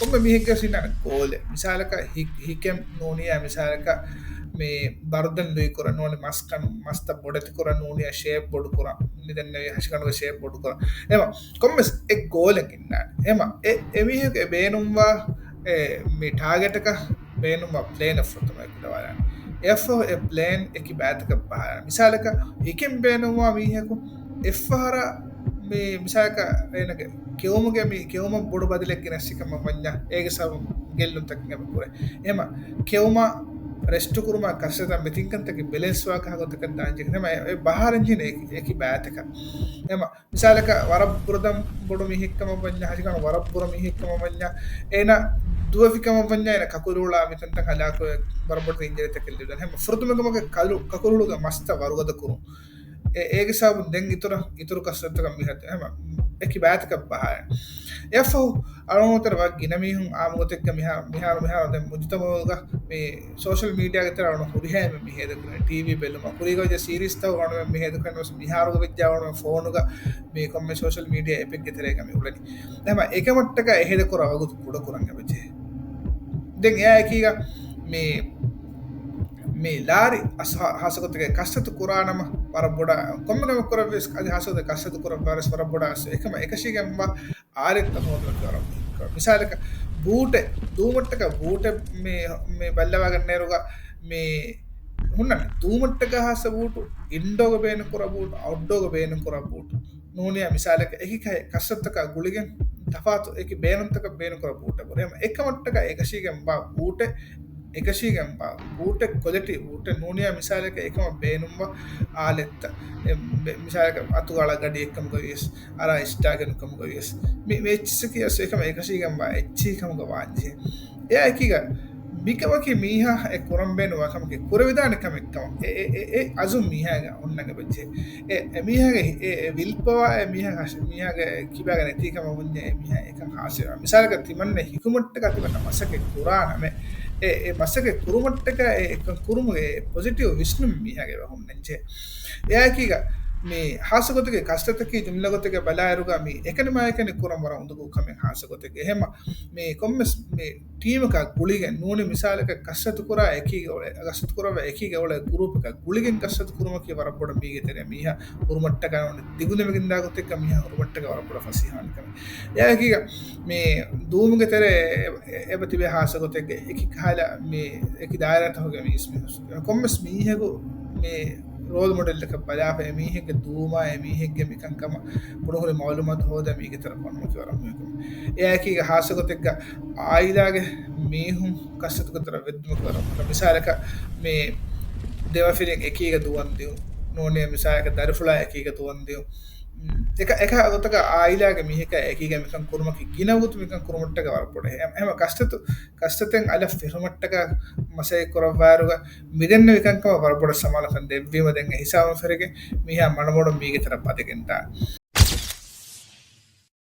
කොම්බ මිහික සිනන ගෝල මිසාලක හිකෙම් නෝනිය මිසාලක මේ බර්දන් දුයි කරන්න ඕනේ මස්කන් මස්ත බොඩති කරන්න ඕනේ ෂේප් බොඩු කරා නිදන්න හෂකනුව ෂේප් බොඩු කරා එම කොම්මස් එක් ගෝලකින්න එම එමිහක බේනුම්වා මේ ටාගටක බේනුම ප්ලේන ෆොතමයි දවාරන්න ප්ලේන් එක බෑතක පහ මිසාලක එකෙන් බේනුවා මීහකු එහර මේ මිසාක ඒනක කෙවමුගේ මේ කෙවම බොඩු බදිලෙක් නැස්සිකම වඥා ඒක සම ගෙල්ලුම් තක්ගමකුර එම කෙවම රෙස්ටුකුරුම කස්සත මෙතින්කන්තක බෙලෙස්වාක හගොතක දාජනම බහරංජින එක බෑතක එම මිසාලක වරපුරදම් බොඩු මිහික්කම වඥ හසිකන වරපුර මිහික්කම වඥා ඒන දුවෆිකම වඥායන කකුරුලා මිතන්ත කලාක බරබොට ඉන්ජරත කෙල්ලද හැම ෆෘතුමකමක කකුරුළුග මස්ත වරුගද කරු ඒක සාබුන් දැන් ඉතුරු කස්සත්තක මිහත හැම එක බෑතක පහය එෆෝ අරමුතර गिनमीහුන් ආමුගතෙක්ක මිහාර දැන් මුජතමෝග මේ සෝෂල් මීඩියා ගතර අරන හුරිහැම මිහෙද කරන ටීවී බෙල්ලම කුරිගොජ සීරීස් තව ගන්න මිහෙද කරන මිහාරුග විද්‍යාවන ෆෝනුග මේ කොම්ම සෝෂල් මීඩියා එපෙක් ගතර එක මේ උලනි දැන් එක මට්ටක එහෙද කර වගුත් කුඩ කරන් ගබජේ දැන් එයා එකීග මේ ලාරි හසකොතගේ කස්සතු කුරානම වරබොඩ කොම්මනම කරවෙස් අධි හසද කස්සතු කර වරස් වරබොඩ එකම එකශීගම්ම ආරෙක්ත හෝදල කර මිසාලක බූට දූමට්ටක බූට මේ බල්ලවාගන්නේරුග මේ හුන්න දූමට්ටක හස බූටු ඉන්ඩෝග බේන කොර බූට අවඩ්ඩෝග බේන කොර බූට නූනය මිසාලක එකයි කස්සත්තක ගුලිගෙන් තපාතු එක බේනන්තක බේන කොර බූට කොරම එකමට්ටක එකශීගම්බා බූට එකශීගම්බා බූට කොලටි බූට නූනය මිසාලක එකම බේනුම්ව ආලෙත්ත මිසාලක අතුගල ගඩි එක්කම ගොයස් අර ස්ටාගෙනුකම ගොයස් මේච්චස කියස එකම එකශීගම්බා එච්චීකමග වාංජය එය එකීග මිකමකි මීහ කොරම්බේනුවකමකි කුරවිධානකම එක්කම අසුම් මීහග ඔන්නග බච්චේ එමිහගේ විල්පවා මීහගේ කිබාග නැතිකම වුන්නේ මිහ එක හාසය මිසාලක තිමන්න හිකුමට්ට තිබන්න මසක කුරානම මසක කුරුමට්ටක කුරුමගේ පොසිටව විශ්නු මීහගේ වහුම් නැච්චේ එයකීග මේ හාසකොතක කස්ටතක ජුම්ලගොතක බලායරුගම එකනමයකන කුරම්වර උඳකු කම හාසකොතක හෙම මේ කොම්මස් මේ ටීමක ගුලිග නූන මිසාලක කස්සතු කරා එකී ගවල ගස්සතු කරව එකී ගවල ගුරුපක ගුලිගෙන් කස්සතු කුරුමක වරපොඩ මීගෙතන මිහ උරුමට්ටක දිගුණමකින්දාගොතක මිහ උරුමට්ටක වරපොඩ ෆසිහාන්කම යකීග මේ දූමුග තෙර එබතිබේ හාසකොතක එකි කාල මේ එක දායරත හොගම කොම්මස් මීහකු මේ रोल मॉडल का बजाप एमी है कि दूमा एमी है कि मिकंकम पुरोहरे मालूमात होदा मीगे तरफ पन्नु के वरम ए की हासको तेग आइदागे मीहु कसत को तरफ विद्म करम मिसाल का में देवा फिर एकी का दुवन दियो नोने मिसाल का दरफुला एकी का दुवन दियो එක අගොතක ආයිලාග මිහික ඒකීග මිකන් කුරුමකි ගිනවුතු මිකන් කුරුමට්ටක වරපොඩ එම කස්තතෙන් අල ෆිරුමට්ටක මසයි කොරවාරුග මිදන්න විකංකම වරපොඩ සමාලකන් දෙවීම දෙන්න හිසාම ෆෙරගේ මිහ මනමොඩ මීගෙතර පතිකෙන්ට